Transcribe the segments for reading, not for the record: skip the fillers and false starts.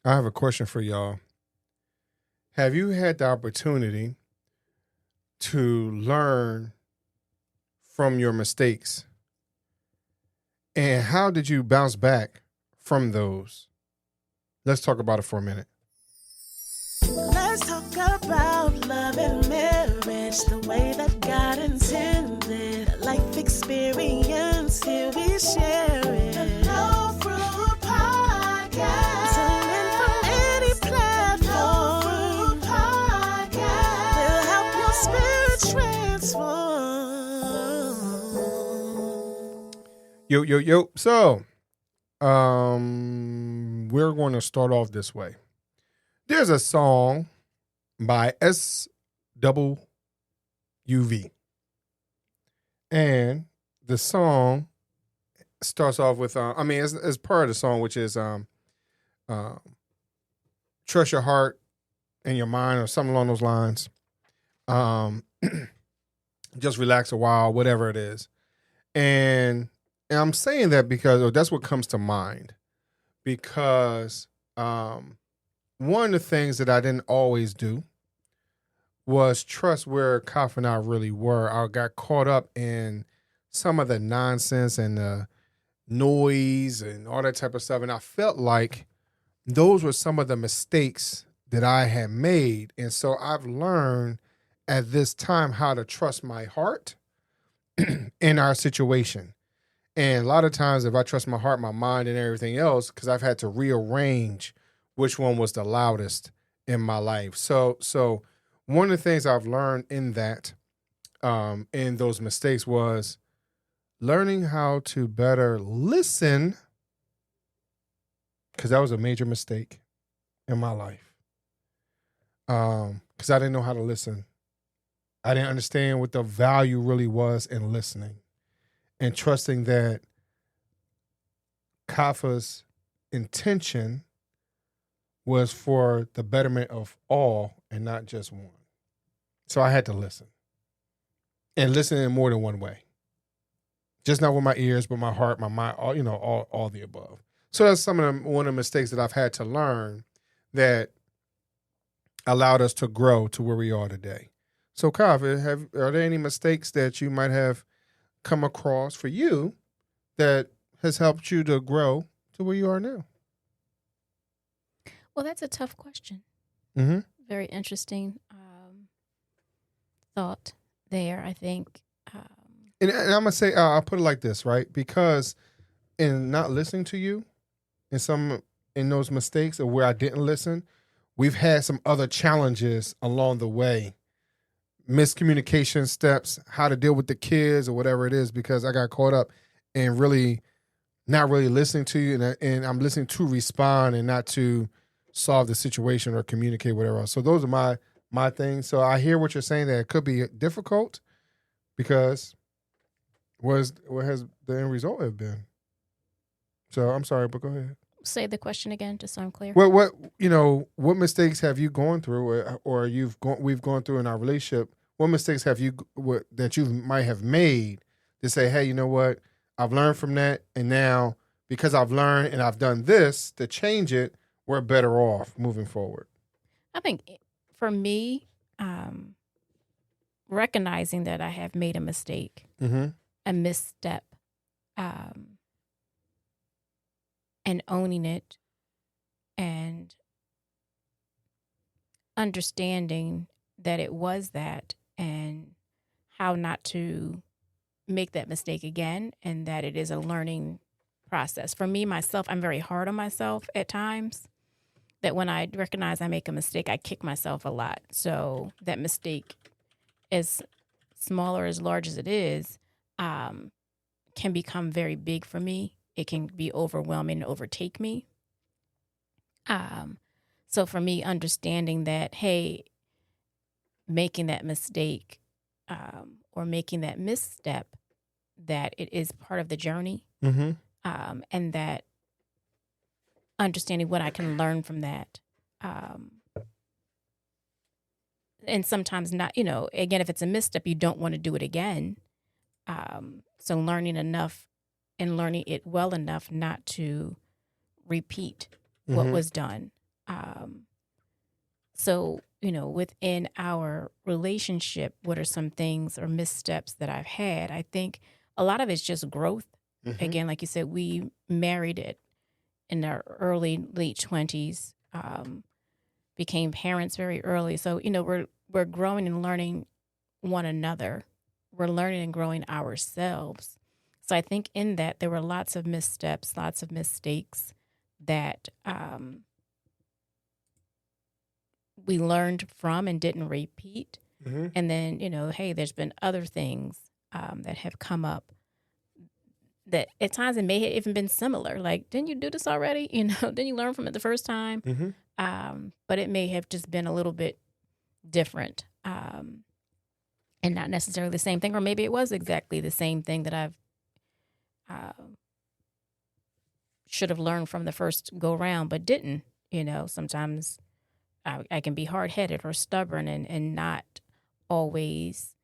I have a question for y'all. Have you had the opportunity to learn from your mistakes? And how did you bounce back from those? Let's talk about it for a minute. Let's talk about love and marriage, the way that God intended. Life experience, here we share it. The No Fruit Podcast. Tune in from any platform. No Fruit Podcast. Will help your spirit transform. Yo. So, we're going to start off this way. There's a song by SWV. And the song starts off with, it's part of the song, which is trust your heart and your mind or something along those lines. Just relax a while, whatever it is. And I'm saying that because that's what comes to mind. Because one of the things that I didn't always do was trust where Kaf and I really were. I got caught up in some of the nonsense and the noise and all that type of stuff. And I felt like those were some of the mistakes that I had made. And so I've learned at this time how to trust my heart in our situation. And a lot of times if I trust my heart, my mind, and everything else, because I've had to rearrange which one was the loudest in my life. So one of the things I've learned in that, in those mistakes, was learning how to better listen, because that was a major mistake in my life. Because I didn't know how to listen. I didn't understand what the value really was in listening and trusting that Kafa's intention was for the betterment of all and not just one. So I had to listen. And listen in more than one way. Just not with my ears, but my heart, my mind, all the above. So that's one of the mistakes that I've had to learn that allowed us to grow to where we are today. So Kav, are there any mistakes that you might have come across for you that has helped you to grow to where you are now? Well, that's a tough question. Mm-hmm. Very interesting thought there, I think. And I'm going to say, I'll put it like this, right? Because in not listening to you, in those mistakes of where I didn't listen, we've had some other challenges along the way. Miscommunication steps, how to deal with the kids or whatever it is, because I got caught up in really not really listening to you, and I'm listening to respond and not to solve the situation or communicate whatever else. So those are my things. So I hear what you're saying, that it could be difficult because what has the end result have been? So I'm sorry, but go ahead. Say the question again, just so I'm clear. What mistakes have you gone through, or we've gone through in our relationship? What mistakes have you that you might have made to say, hey, you know what? I've learned from that, and now because I've learned and I've done this to change it, we're better off moving forward. I think for me, recognizing that I have made a mistake, Mm-hmm. a misstep, and owning it and understanding that it was that and how not to make that mistake again, and that it is a learning process. For me, myself, I'm very hard on myself at times, that when I recognize I make a mistake, I kick myself a lot. So that mistake, as small or as large as it is, can become very big for me. It can be overwhelming and overtake me. So for me, understanding that, hey, making that mistake or making that misstep, that it is part of the journey, Mm-hmm. And that understanding what I can learn from that. And sometimes not, again, if it's a misstep, you don't want to do it again. So learning enough and learning it well enough not to repeat what Mm-hmm. was done. So, within our relationship, what are some things or missteps that I've had? I think a lot of it's just growth. Mm-hmm. Again, like you said, we married it in our late 20s, became parents very early. So, we're growing and learning one another. We're learning and growing ourselves. So I think in that there were lots of missteps, lots of mistakes that we learned from and didn't repeat. Mm-hmm. And then, hey, there's been other things that have come up that at times it may have even been similar. Like, didn't you do this already? Didn't you learn from it the first time? Mm-hmm. But it may have just been a little bit different and not necessarily the same thing. Or maybe it was exactly the same thing that I've should have learned from the first go round, but didn't. Sometimes I can be hard headed or stubborn and not always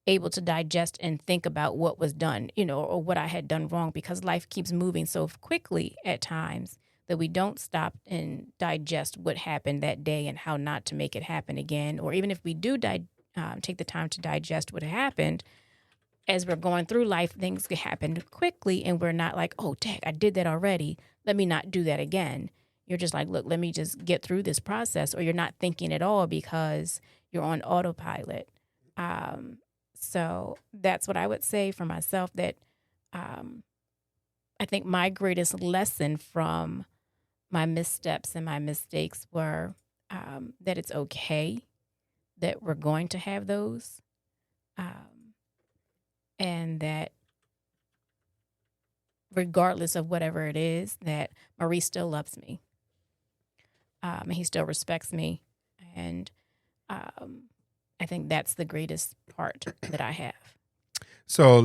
able to digest and think about what was done, or what I had done wrong, because life keeps moving so quickly at times that we don't stop and digest what happened that day and how not to make it happen again. Or even if we do take the time to digest what happened, as we're going through life, things happen quickly and we're not like, oh, dang, I did that already. Let me not do that again. You're just like, look, let me just get through this process. Or you're not thinking at all because you're on autopilot. So that's what I would say for myself, that I think my greatest lesson from my missteps and my mistakes were that it's okay that we're going to have those. And that regardless of whatever it is, that Maurice still loves me. And he still respects me. And I think that's the greatest part that I have. So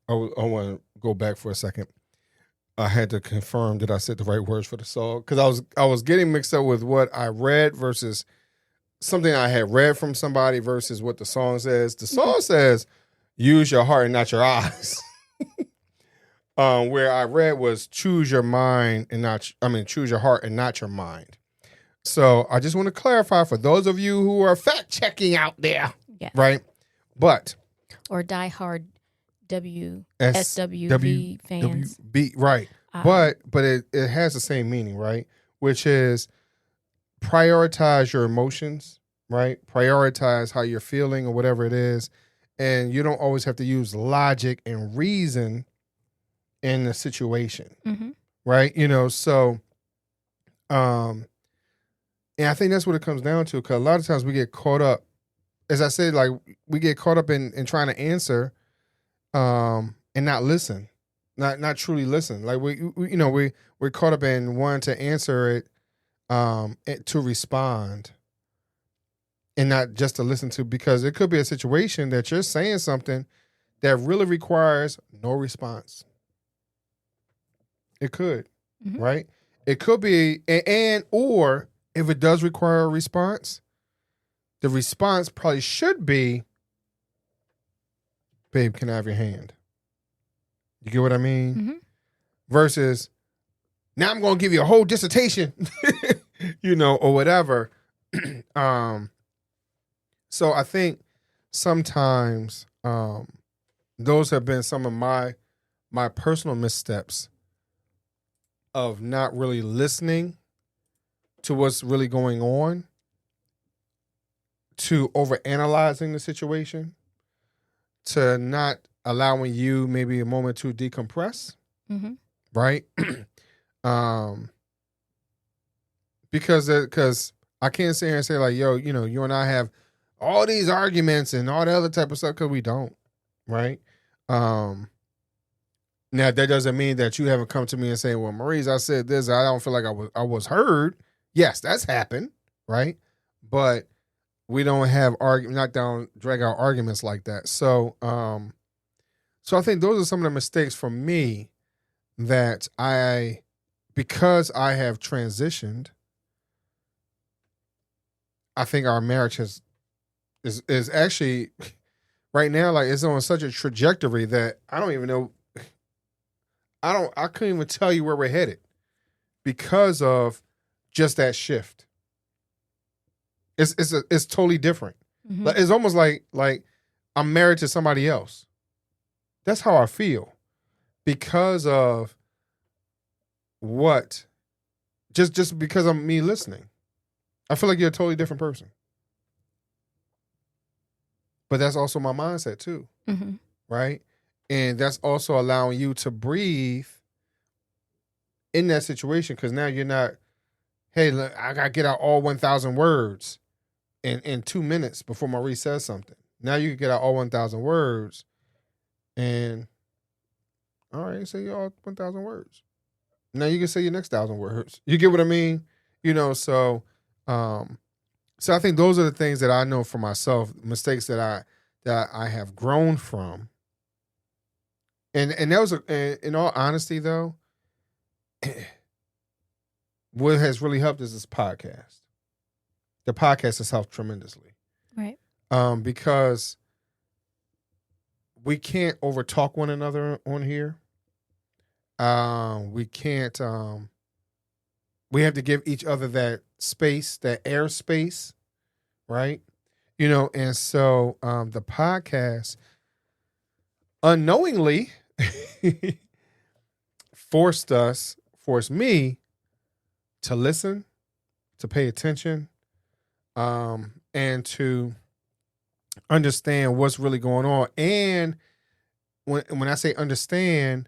I want to go back for a second. I had to confirm that I said the right words for the song, because I was getting mixed up with what I read versus something I had read from somebody versus what the song says. The song says, use your heart and not your eyes. Where I read was choose your mind and choose your heart and not your mind. So I just want to clarify for those of you who are fact checking out there, yes. Right? But or diehard SWV fans, right? But it has the same meaning, right? Which is prioritize your emotions, right? Prioritize how you're feeling or whatever it is. And you don't always have to use logic and reason in the situation, right? So, and I think that's what it comes down to, because a lot of times we get caught up, as I said, like we get caught up in trying to answer, and not listen, not truly listen. Like we're caught up in wanting to answer it, to respond. And not just to listen to, because it could be a situation that you're saying something that really requires no response. It could, right? It could be, or if it does require a response, the response probably should be, babe, can I have your hand? You get what I mean? Versus, now I'm going to give you a whole dissertation, or whatever. So I think sometimes those have been some of my personal missteps of not really listening to what's really going on, to overanalyzing the situation, to not allowing you maybe a moment to decompress, right? Because I can't sit here and say like, yo, you and I have all these arguments and all the other type of stuff, because we don't, right? Now that doesn't mean that you haven't come to me and say, well, Maurice, I said this, I don't feel like I was heard. Yes, that's happened, right? But we don't have drag out arguments like that. So I think those are some of the mistakes for me that because I have transitioned, I think our marriage is actually right now, like, it's on such a trajectory that I don't even know. I couldn't even tell you where we're headed because of just that shift. It's totally different. Mhm. Like, it's almost like I'm married to somebody else. That's how I feel because of what? Just because of me listening. I feel like you're a totally different person. But that's also my mindset too, Mhm. right? And that's also allowing you to breathe in that situation because now you're not, hey, look, I got to get out all 1,000 words in 2 minutes before Maurice says something. Now you can get out all 1,000 words and, all right, say all 1,000 words. Now you can say your next 1,000 words. You get what I mean? So I think those are the things that I know for myself, mistakes that I have grown from. And that was, in all honesty though, what has really helped is this podcast. The podcast has helped tremendously. Right. Because we can't overtalk one another on here. We can't, we have to give each other that space, that airspace, right? And so the podcast unknowingly forced me to listen, to pay attention, and to understand what's really going on. And when I say understand,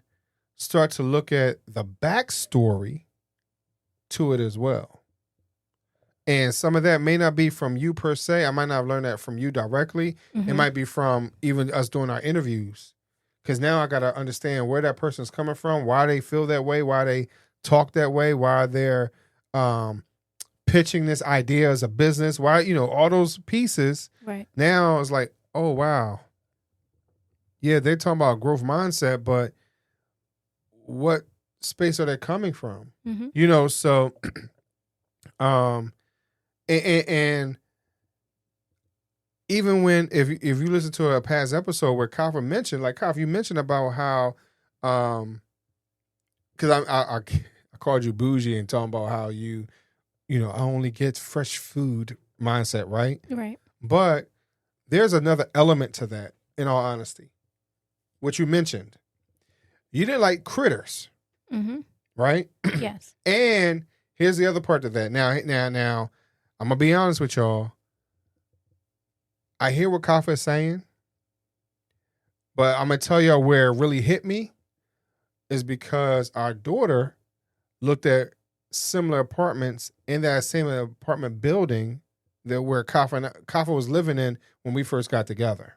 start to look at the backstory to it as well. And some of that may not be from you per se. I might not have learned that from you directly. It might be from even us doing our interviews. Because now I got to understand where that person's coming from, why they feel that way, why they talk that way, why they're pitching this idea as a business, why, all those pieces. Right. Now it's like, oh, wow. Yeah, they're talking about growth mindset, but what space are they coming from? Mm-hmm. So, and even when, if you listen to a past episode where Kafa mentioned, like Kafa, you mentioned about how, because I called you bougie and talking about how I only get fresh food mindset, right? Right. But there's another element to that, in all honesty, which you mentioned. You didn't like critters, right? Yes. And here's the other part to that. Now, I'm gonna be honest with y'all. I hear what Kafa is saying, but I'm gonna tell y'all where it really hit me is because our daughter looked at similar apartments in that same apartment building that where Kafa was living in when we first got together.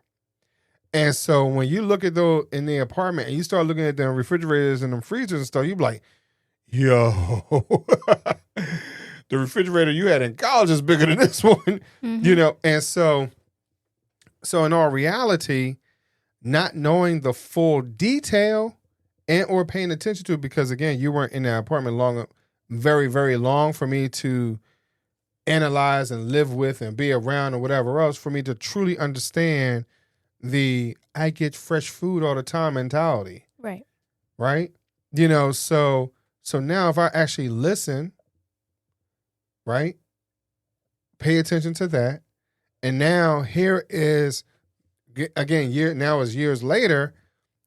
And so when you look at those in the apartment and you start looking at the refrigerators and the freezers and stuff, you be like, yo, the refrigerator you had in college is bigger than this one, And so in all reality, not knowing the full detail and or paying attention to it, because again, you weren't in that apartment very, very long for me to analyze and live with and be around or whatever else, for me to truly understand the I get fresh food all the time mentality. Right. Right? So now if I actually listen, right? Pay attention to that. And now here is, again, years later,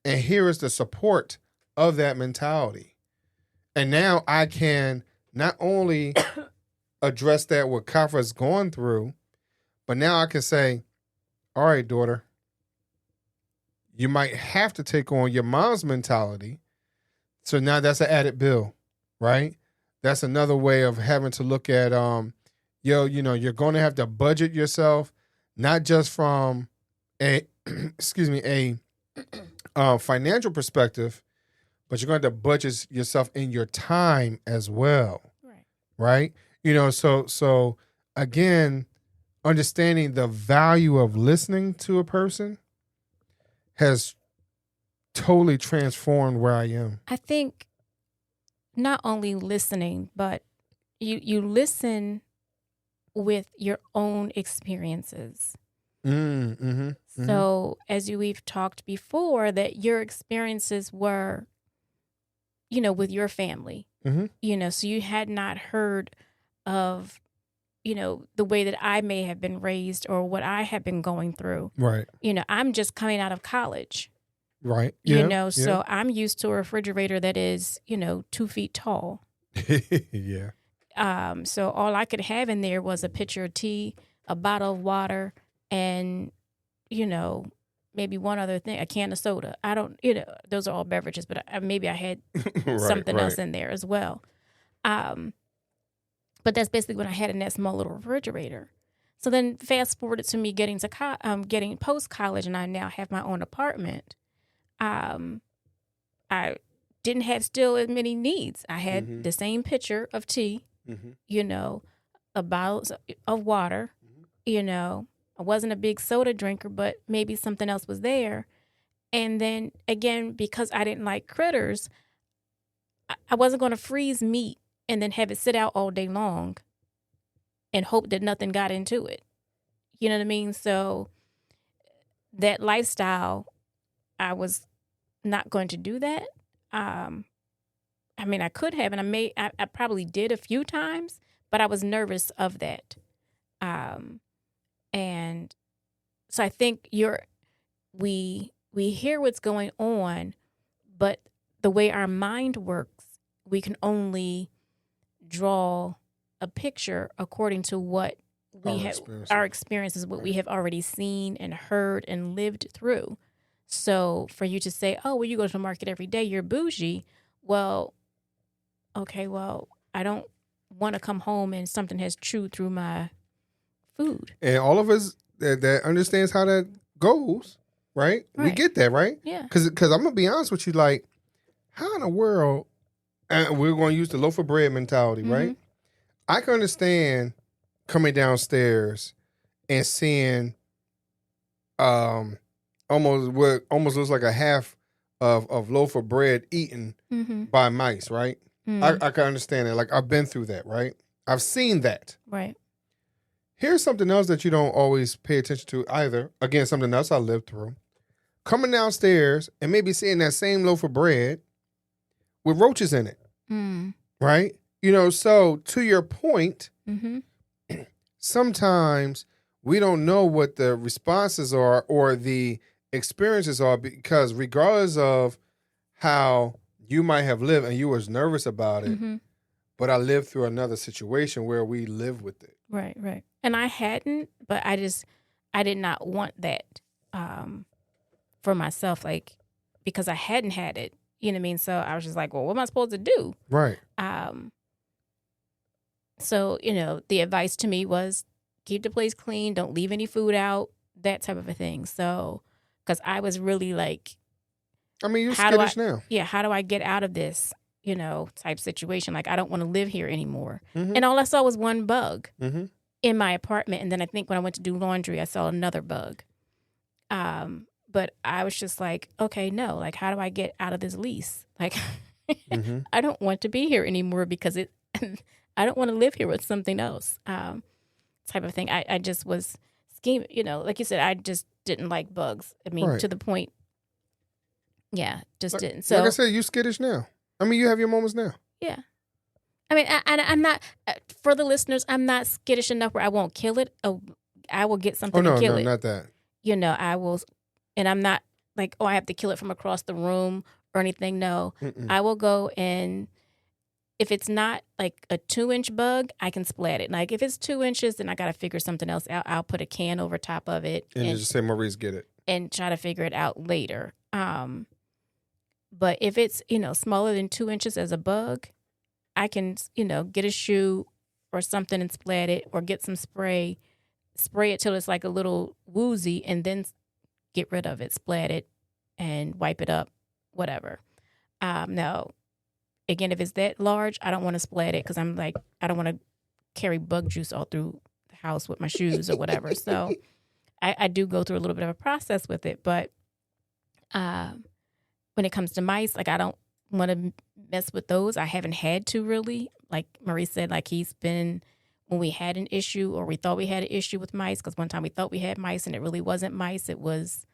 and here is the support of that mentality. And now I can not only address that what Kafa's going through, but now I can say, all right, daughter, you might have to take on your mom's mentality. So now that's an added bill, right? That's another way of having to look at, you're going to have to budget yourself, not just from a financial perspective, but you're going to have to budget yourself in your time as well. Right? So again, understanding the value of listening to a person has totally transformed where I am. I think not only listening, but you listen with your own experiences. So as we've talked before, that your experiences were, with your family, so you had not heard of, the way that I may have been raised or what I have been going through. Right. I'm just coming out of college. Right. Yeah. So I'm used to a refrigerator that is, 2 feet tall. Yeah. So all I could have in there was a pitcher of tea, a bottle of water, and, maybe one other thing, a can of soda. I don't, those are all beverages, but maybe I had something else in there as well. But that's basically what I had in that small little refrigerator. So then fast forwarded to me getting to getting post-college, and I now have my own apartment. I didn't have still as many needs. I had the same pitcher of tea, a bottle of water, I wasn't a big soda drinker, but maybe something else was there. And then again, because I didn't like critters, I wasn't going to freeze meat and then have it sit out all day long and hope that nothing got into it. You know what I mean? So that lifestyle, I was not going to do that. I could have, and I probably did a few times, but I was nervous of that. And so I think we hear what's going on, but the way our mind works, we can only draw a picture according to what our experiences, what we have already seen and heard and lived through. So for you to say, oh, well, you go to the market every day, you're bougie. Well, okay, I don't want to come home and something has chewed through my food. And all of us that understands how that goes, right? We get that, right? Yeah. Because I'm going to be honest with you, like, how in the world, and we're going to use the loaf of bread mentality, right? I can understand coming downstairs and seeing almost looks like a half of loaf of bread eaten by mice, right? I can understand that. Like, I've been through that, right? I've seen that. Right. Here's something else that you don't always pay attention to either. Again, something else I lived through. Coming downstairs and maybe seeing that same loaf of bread with roaches in it, right? So to your point, sometimes we don't know what the responses are or the experiences are, because regardless of how you might have lived and you was nervous about it, but I lived through another situation where we live with it. Right. And I hadn't, but I did not want that for myself, like, because I hadn't had it. You know what I mean? So I was just like, well, what am I supposed to do? Right. So, the advice to me was keep the place clean, don't leave any food out, that type of a thing. So, because I was really like, you're skittish now. Yeah, how do I get out of this, type situation? Like, I don't want to live here anymore. And all I saw was one bug in my apartment. And then I think when I went to do laundry, I saw another bug. But I was just like, okay, no, like, how do I get out of this lease? Like, I don't want to be here anymore because I don't want to live here with something else, type of thing. I just was scheming, like you said, I just didn't like bugs. To the point, didn't. So, like I said, you skittish now. You have your moments now. Yeah. I'm not, for the listeners, I'm not skittish enough where I won't kill it. I will get something to kill it. No, not that. I will, and I'm not like, I have to kill it from across the room or anything. No, I will go and if it's not like a 2-inch bug, I can splat it. Like if it's 2 inches, then I got to figure something else out. I'll put a can over top of it. And just say, Maurice, get it. And try to figure it out later. But if it's, smaller than 2 inches as a bug, I can, get a shoe or something and splat it, or get some spray it till it's like a little woozy, and then get rid of it, splat it, and wipe it up, whatever. Now, again, if it's that large, I don't want to splat it because I'm like, I don't want to carry bug juice all through the house with my shoes or whatever. So I do go through a little bit of a process with it. But when it comes to mice, like, I don't want to mess with those. I haven't had to really. Like Maurice said, like, he's been, when we had an issue or we thought we had an issue with mice, because one time we thought we had mice and it really wasn't mice. It was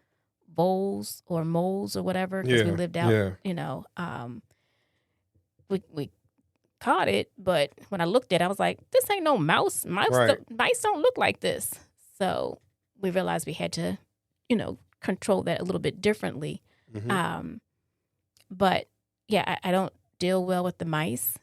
voles or moles or whatever, because we lived out, we caught it, but when I looked at it, I was like, this ain't no mouse. Right. Mice don't look like this. So we realized we had to, control that a little bit differently. Mm-hmm. But yeah, I don't deal well with the mice.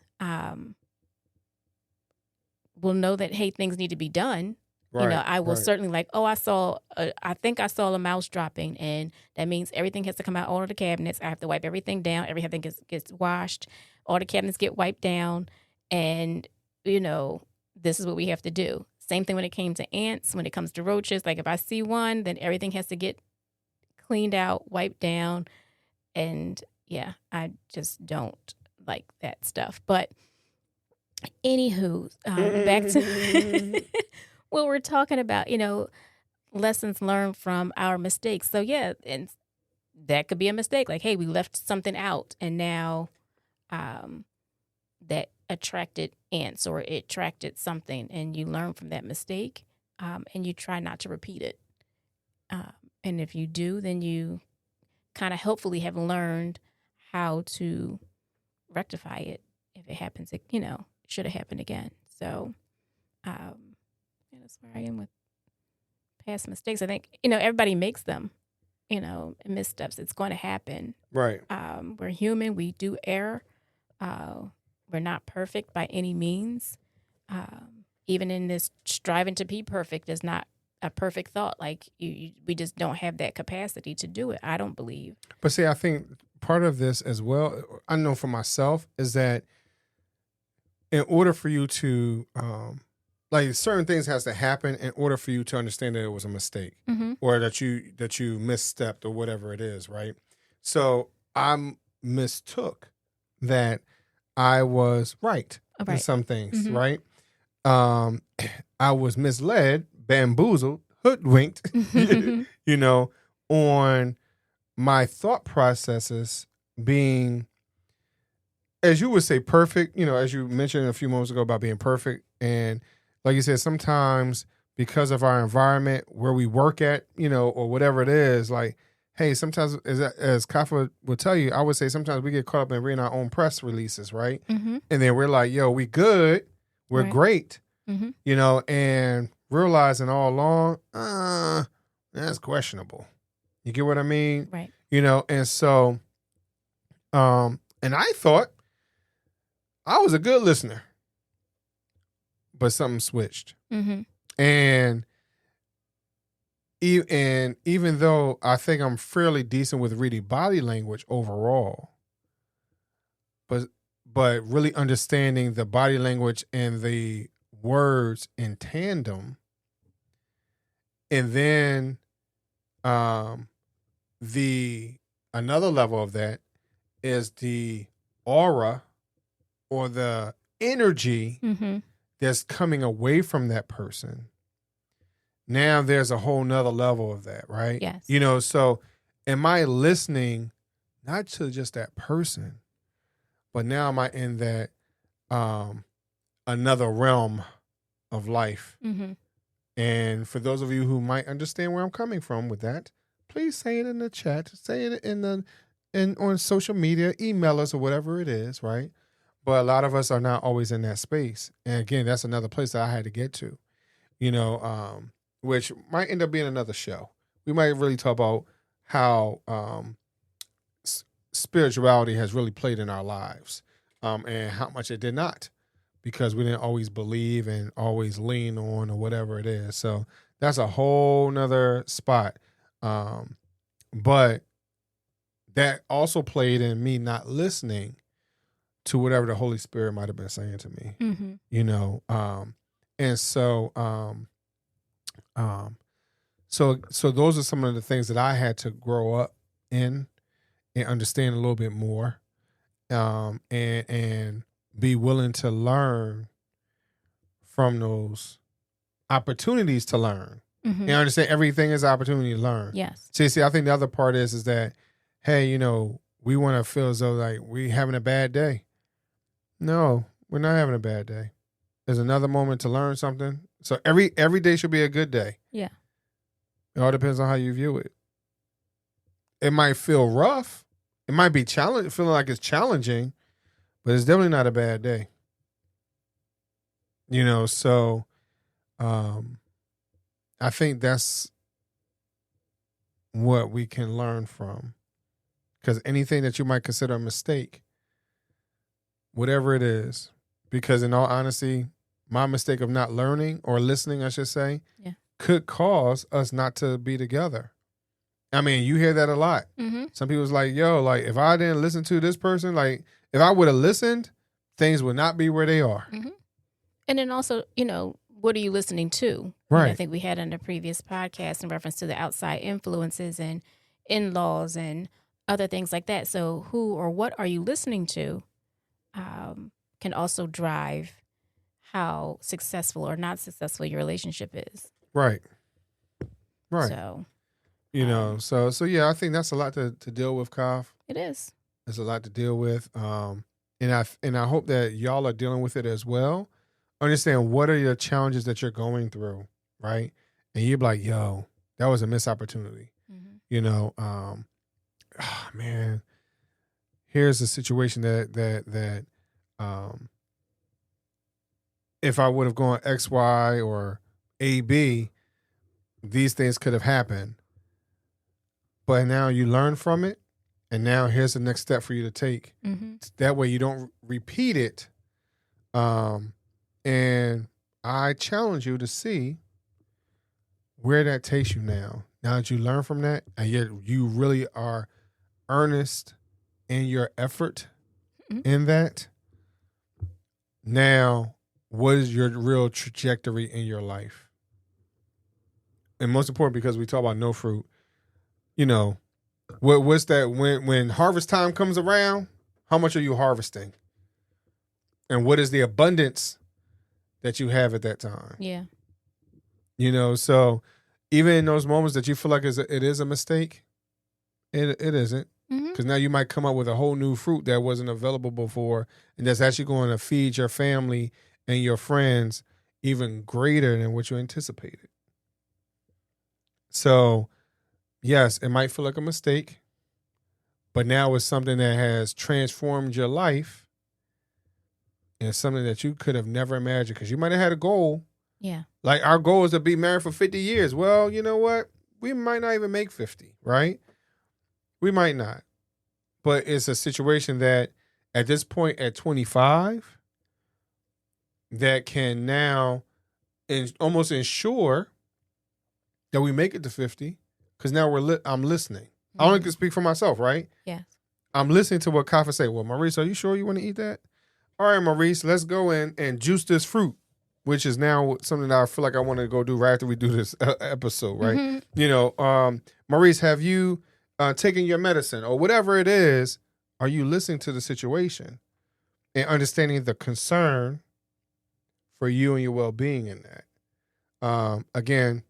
We'll know that, hey, things need to be done. Right. I will right. certainly I think I saw a mouse dropping, and that means everything has to come out, all of the cabinets. I have to wipe everything down. Everything gets washed. All the cabinets get wiped down. And, this is what we have to do. Same thing when it came to ants, when it comes to roaches. Like if I see one, then everything has to get cleaned out, wiped down. And yeah, I just don't like that stuff. But anywho, back to what we're talking about, lessons learned from our mistakes. So yeah, and that could be a mistake. Like, hey, we left something out, and now that attracted ants, or it attracted something, and you learn from that mistake, and you try not to repeat it. And if you do, then you kind of hopefully have learned how to rectify it if it happens, should have happened again. So that's where I am with past mistakes. I think, everybody makes them, missteps. It's going to happen. Right. We're human. We do err. We're not perfect by any means. Even in this striving to be perfect is not a perfect thought. Like we just don't have that capacity to do it. I don't believe. But see, I think part of this as well, I know for myself, is that in order for you to, certain things has to happen in order for you to understand that it was a mistake, or that you misstepped or whatever it is, right? So I mistook that I was right in some things, right? I was misled, bamboozled, hoodwinked, on my thought processes being, as you would say, perfect, as you mentioned a few moments ago about being perfect. And like you said, sometimes because of our environment, where we work at, or whatever it is, like, hey, sometimes, as Kafa would tell you, I would say sometimes we get caught up in reading our own press releases, right? And then we're like, yo, we good, we're great, and realizing all along, that's questionable. You get what I mean? Right. And so, and I thought I was a good listener, but something switched. And even though I think I'm fairly decent with reading body language overall, but really understanding the body language and the words in tandem, and then another level of that is the aura or the energy that's coming away from that person. Now there's a whole nother level of that, right? Yes. So am I listening not to just that person, but now am I in that another realm of life? And for those of you who might understand where I'm coming from with that, please say it in the chat, say it on social media, email us or whatever it is, right? But a lot of us are not always in that space. And again, that's another place that I had to get to, which might end up being another show. We might really talk about how spirituality has really played in our lives, and how much it did not, because we didn't always believe and always lean on or whatever it is. So that's a whole nother spot. But that also played in me not listening to whatever the Holy Spirit might have been saying to me, and so, so those are some of the things that I had to grow up in and understand a little bit more, and be willing to learn from those opportunities to learn, and understand everything is an opportunity to learn. Yes. See, I think the other part is that, hey, we want to feel as though like we having a bad day. No, we're not having a bad day. There's another moment to learn something. So every day should be a good day. Yeah. It all depends on how you view it. It might feel rough. It might be feeling like it's challenging, but it's definitely not a bad day. So I think that's what we can learn from. Because anything that you might consider a mistake, whatever it is, because in all honesty, my mistake of not learning or listening, I should say, could cause us not to be together. I mean, you hear that a lot. Mm-hmm. Some people's like, yo, like if I didn't listen to this person, like if I would have listened, things would not be where they are. Mm-hmm. And then also, what are you listening to? Right. I think we had on the previous podcast in reference to the outside influences and in-laws and other things like that. So who or what are you listening to can also drive how successful or not successful your relationship is. Right. So, so yeah, I think that's a lot to deal with, Kaf. It is. It's a lot to deal with. And I hope that y'all are dealing with it as well. Understand what are your challenges that you're going through, right? And you're like, yo, that was a missed opportunity. Mm-hmm. Man, here's a situation that if I would have gone X, Y, or A, B, these things could have happened. But now you learn from it, and now here's the next step for you to take. Mm-hmm. That way you don't repeat it. And I challenge you to see where that takes you now. Now that you learn from that, and you really are earnest in your effort in that, now what is your real trajectory in your life? And most important, because we talk about no fruit, what's that when harvest time comes around, how much are you harvesting? And what is the abundance that you have at that time? Yeah. So even in those moments that you feel like it is a mistake, it isn't. Because now you might come up with a whole new fruit that wasn't available before, and that's actually going to feed your family and your friends even greater than what you anticipated. So, yes, it might feel like a mistake, but now it's something that has transformed your life, and it's something that you could have never imagined, because you might have had a goal. Yeah. Like our goal is to be married for 50 years. Well, you know what? We might not even make 50, right? We might not. But it's a situation that at this point at 25 that can now almost ensure that we make it to 50, because now I'm listening. I only can speak for myself, right? Yes. I'm listening to what Kafa say. Well, Maurice, are you sure you want to eat that? All right, Maurice, let's go in and juice this fruit, which is now something that I feel like I want to go do right after we do this episode, right? Mm-hmm. Maurice, have you taken your medicine or whatever it is? Are you listening to the situation and understanding the concern for you and your well-being in that? Again,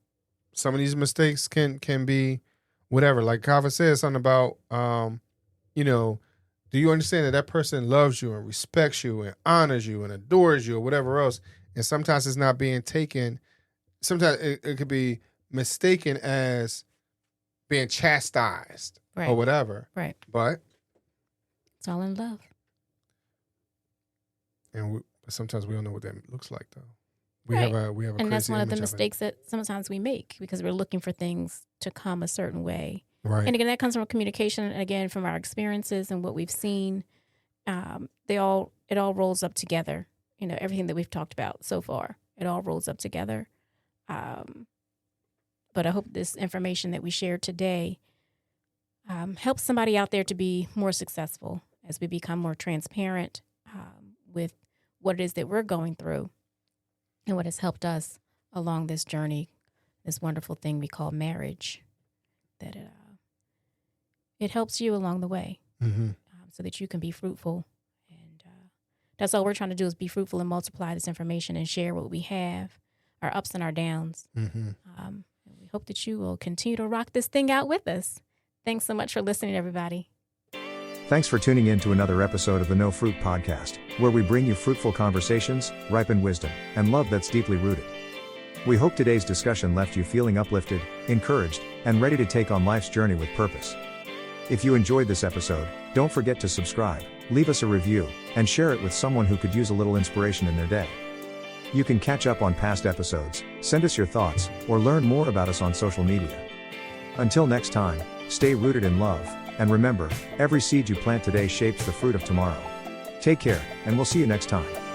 some of these mistakes can be whatever. Like Kava says something about, do you understand that person loves you and respects you and honors you and adores you or whatever else? And sometimes it's not being taken. Sometimes it could be mistaken as being chastised or whatever. Right. But it's all in love. And sometimes we don't know what that looks like, though. We have a and that's one of the mistakes that sometimes we make, because we're looking for things to come a certain way. Right. And again, that comes from communication, and again, from our experiences and what we've seen. It all rolls up together. Everything that we've talked about so far, it all rolls up together. But I hope this information that we shared today helps somebody out there to be more successful as we become more transparent with what it is that we're going through and what has helped us along this journey, this wonderful thing we call marriage, that it helps you along the way so that you can be fruitful. And that's all we're trying to do, is be fruitful and multiply this information and share what we have, our ups and our downs. And we hope that you will continue to rock this thing out with us. Thanks so much for listening, everybody. Thanks for tuning in to another episode of the No Fruit Podcast, where we bring you fruitful conversations, ripened wisdom, and love that's deeply rooted. We hope today's discussion left you feeling uplifted, encouraged, and ready to take on life's journey with purpose. If you enjoyed this episode, don't forget to subscribe, leave us a review, and share it with someone who could use a little inspiration in their day. You can catch up on past episodes, send us your thoughts, or learn more about us on social media. Until next time, stay rooted in love, and remember, every seed you plant today shapes the fruit of tomorrow. Take care, and we'll see you next time.